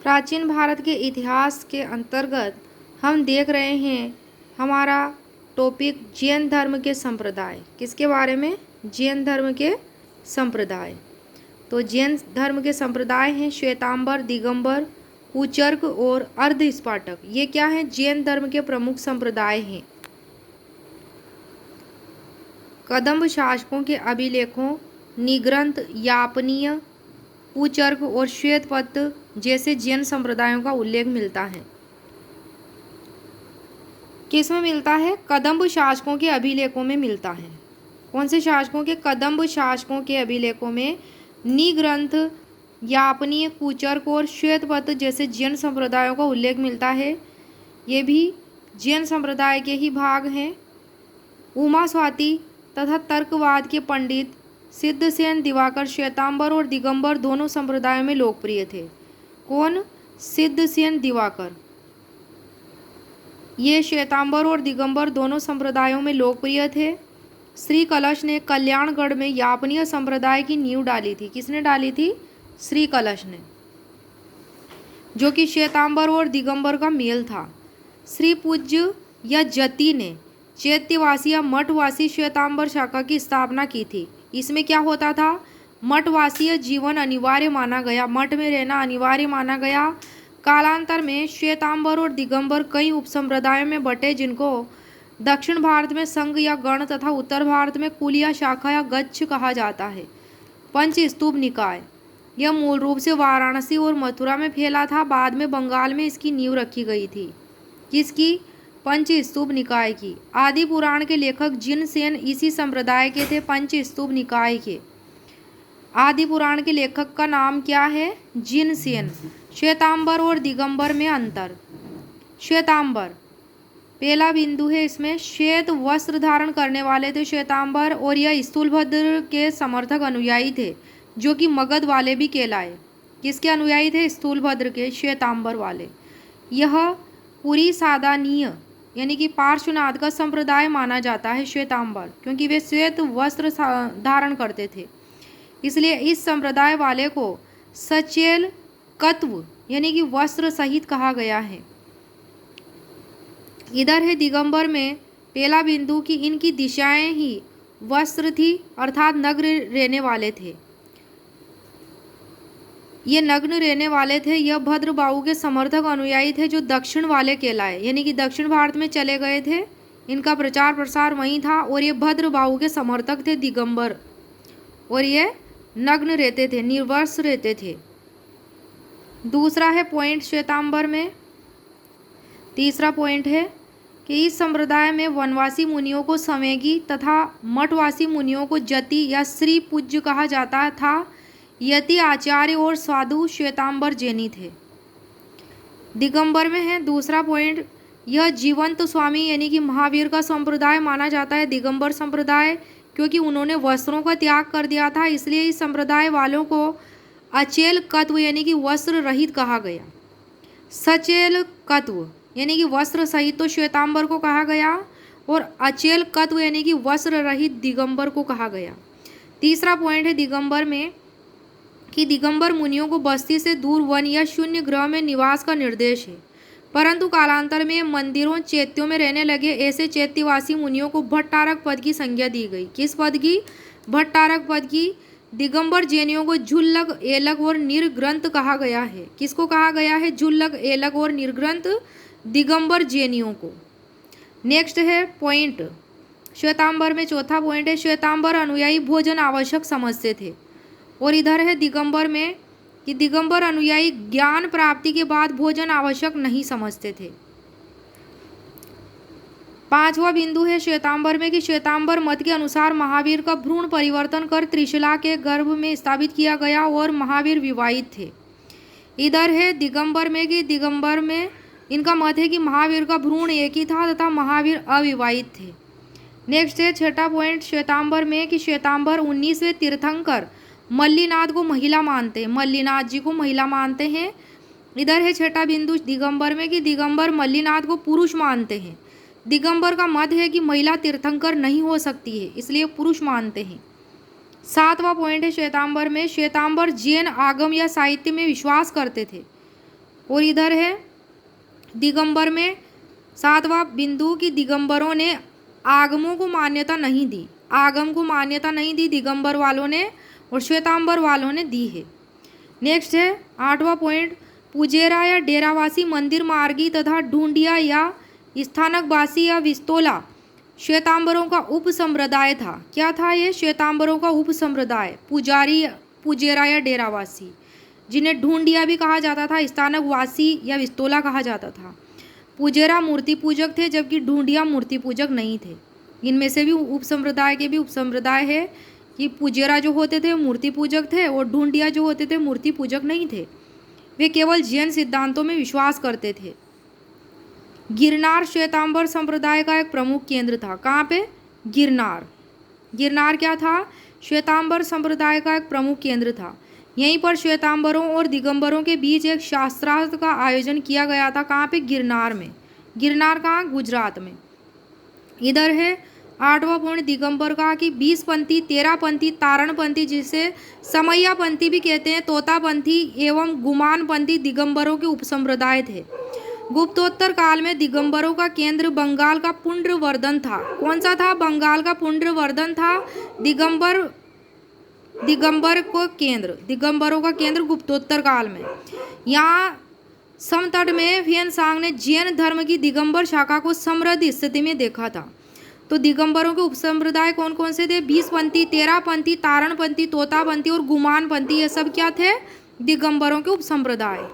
प्राचीन भारत के इतिहास के अंतर्गत हम देख रहे हैं हमारा टॉपिक जैन धर्म के संप्रदाय। किसके बारे में? जैन धर्म के संप्रदाय। तो जैन धर्म के संप्रदाय हैं श्वेतांबर, दिगंबर, कुचर्क और अर्ध स्पाटक। ये क्या है? जैन धर्म के प्रमुख संप्रदाय हैं। कदंब शासकों के अभिलेखों, निग्रंथ, यापनीय, कुचर्क और श्वेतपत्र जैसे जैन संप्रदायों का उल्लेख मिलता है। किसमें मिलता है? कदंब शासकों के अभिलेखों में मिलता है। कौन से शासकों के? कदंब शासकों के अभिलेखों में निग्रंथ, यापनीय, कुचर्क और श्वेतपत्र जैसे जैन संप्रदायों का उल्लेख मिलता है। ये भी जैन संप्रदाय के ही भाग हैं। उमा स्वाति तथा तर्कवाद के पंडित सिद्धसेन दिवाकर श्वेतांबर और दिगंबर दोनों संप्रदायों में लोकप्रिय थे। कौन? सिद्धसेन दिवाकर। ये श्वेतांबर और दिगंबर दोनों संप्रदायों में लोकप्रिय थे। श्री कलश ने कल्याणगढ़ में यापनीय संप्रदाय की नींव डाली थी। किसने डाली थी? श्री कलश ने, जो कि श्वेतांबर और दिगंबर का मेल था। श्री पूज्य या जति ने चैत्यवासी या मठवासी श्वेतांबर शाखा की स्थापना की थी। इसमें क्या होता था? मठवासीय जीवन अनिवार्य माना गया, मठ में रहना अनिवार्य माना गया। कालांतर में श्वेतांबर और दिगंबर कई उपसंप्रदायों में बटे, जिनको दक्षिण भारत में संघ या गण तथा उत्तर भारत में कुल या शाखा या गच्छ कहा जाता है। पंचस्तूप निकाय यह मूल रूप से वाराणसी और मथुरा में फैला था। बाद में बंगाल में इसकी नींव रखी गई थी। किसकी? पंचस्तूप निकाय की। आदि पुराण के लेखक जिनसेन इसी संप्रदाय के थे, पंचस्तूप निकाय के। आदि पुराण के लेखक का नाम क्या है? जिनसेन। श्वेतांबर और दिगंबर में अंतर। श्वेतांबर, पहला बिंदु है इसमें, श्वेत वस्त्र धारण करने वाले थे श्वेतांबर, और यह स्थूलभद्र के समर्थक अनुयायी थे, जो कि मगध वाले भी कहलाए। किसके अनुयायी थे? स्थूलभद्र के, श्वेतांबर वाले। यह पूरी सादानीय यानी कि पार्श्वनाथ का संप्रदाय माना जाता है श्वेतांबर, क्योंकि वे श्वेत वस्त्र धारण करते थे। इसलिए इस संप्रदाय वाले को सचेल कत्व यानी कि वस्त्र सहित कहा गया है। इधर है दिगंबर में पहला बिंदु कि इनकी दिशाएं ही वस्त्र थी, अर्थात नग्न रहने वाले थे। ये नग्न रहने वाले थे। यह भद्रबाहु के समर्थक अनुयायी थे, जो दक्षिण वाले कहलाए, यानी कि दक्षिण भारत में चले गए थे। इनका प्रचार प्रसार वहीं था, और ये भद्रबाहु के समर्थक थे दिगंबर, और ये नग्न रहते थे, निर्वस्त्र रहते थे। दूसरा है पॉइंट श्वेतांबर में। तीसरा पॉइंट है कि इस संप्रदाय में वनवासी मुनियों को संवेगी तथा मठवासी मुनियों को जति या श्री पूज्य कहा जाता था। यति आचार्य और साधु श्वेतांबर जैनी थे। दिगंबर में है दूसरा पॉइंट, यह जीवंत स्वामी यानी कि महावीर का संप्रदाय माना जाता है दिगंबर संप्रदाय, क्योंकि उन्होंने वस्त्रों का त्याग कर दिया था। इसलिए इस संप्रदाय वालों को अचेल कत्व यानी कि वस्त्र रहित कहा गया। सचेल कत्व यानी कि वस्त्र सहित तो श्वेतांबर को कहा गया, और अचेल कत्व यानी कि वस्त्र रहित दिगंबर को कहा गया। तीसरा पॉइंट है दिगंबर में कि दिगंबर मुनियों को बस्ती से दूर वन या शून्य ग्रह में निवास का निर्देश है, परंतु कालांतर में मंदिरों चैत्यों में रहने लगे। ऐसे चैत्यवासी मुनियों को भट्टारक पद की संज्ञा दी गई। किस पद की? भट्टारक पद की। दिगंबर जैनियों को झुल्लक, एलक और निर्ग्रंथ कहा गया है। किसको कहा गया है? झुल्लक, एलक और निर्ग्रंथ दिगंबर जैनियों को। नेक्स्ट है पॉइंट श्वेतांबर में चौथा पॉइंट है, श्वेतांबर अनुयायी भोजन आवश्यक समझते थे। और इधर है दिगंबर में कि दिगंबर अनुयायी ज्ञान प्राप्ति के बाद भोजन आवश्यक नहीं समझते थे। पांचवा बिंदु है श्वेतांबर में कि श्वेतांबर मत के अनुसार महावीर का भ्रूण परिवर्तन कर त्रिशला के गर्भ में स्थापित किया गया और महावीर विवाहित थे। इधर है दिगंबर में कि दिगंबर में इनका मत है कि महावीर का भ्रूण एक ही था तथा महावीर अविवाहित थे। नेक्स्ट है छठा पॉइंट श्वेतांबर में कि श्वेतांबर 19वें तीर्थंकर मल्लीनाथ को महिला मानते हैं, मल्लीनाथ जी को महिला मानते हैं। इधर है छठा बिंदु दिगंबर में कि दिगंबर मल्लीनाथ को पुरुष मानते हैं। दिगंबर का मत है कि महिला तीर्थंकर नहीं हो सकती है, इसलिए पुरुष मानते हैं। सातवां पॉइंट है श्वेतांबर में, श्वेतांबर जैन आगम या साहित्य में विश्वास करते थे और इधर है दिगंबर में 7वां बिंदु कि दिगंबरों ने आगमों को मान्यता नहीं दी, आगम को मान्यता नहीं दी दिगंबर वालों ने और श्वेतांबर वालों ने दी है। नेक्स्ट है 8वां पॉइंट, पुजेरा या डेरावासी मंदिर मार्गी तथा ढूंढिया या स्थानकवासी या विस्तोला श्वेतांबरों का उप संप्रदाय था। क्या था ये? श्वेतांबरों का उप संप्रदाय, पुजारी, पुजेरा या डेरावासी, जिन्हें ढूंढिया भी कहा जाता था, स्थानकवासी या विस्तोला कहा जाता था। पुजेरा मूर्ति पूजक थे जबकि ढूंढिया मूर्ति पूजक नहीं थे। इनमें से भी उप संप्रदाय के भी उप संप्रदाय है कि पुजेरा जो होते थे मूर्ति पूजक थे और ढूंढिया जो होते थे मूर्ति पूजक नहीं थे, वे केवल जैन सिद्धांतों में विश्वास करते थे। गिरनार श्वेतांबर संप्रदाय का एक प्रमुख केंद्र था। कहाँ पे? गिरनार। गिरनार क्या था? श्वेतांबर संप्रदाय का एक प्रमुख केंद्र था। यहीं पर श्वेतांबरों और दिगंबरों के बीच एक शास्त्रार्थ का आयोजन किया गया था। कहाँ पे? गिरनार में। गिरनार कहाँ? गुजरात में। इधर है 8वां पॉइंट दिगंबर का कि 20पंथी, 13पंथी, तारणपंथी, जिसे समैयापंथी भी कहते हैं, तोतापंथी एवं गुमानपंथी दिगंबरों के उपसंप्रदाय थे। गुप्तोत्तर काल में दिगंबरों का केंद्र बंगाल का पुंड्रवर्धन था। कौन सा था? बंगाल का पुंड्रवर्धन था दिगंबरों का केंद्र गुप्तोत्तर काल में। यहाँ समतट में ह्वेनसांग ने जैन धर्म की दिगंबर शाखा को समृद्ध स्थिति में देखा था। तो दिगंबरों के उपसंप्रदाय कौन कौन से थे? 20पंथी, 13पंथी, तारणपंथी, तोतापंथी और गुमानपंथी, ये सब क्या थे? दिगंबरों के उपसंप्रदाय।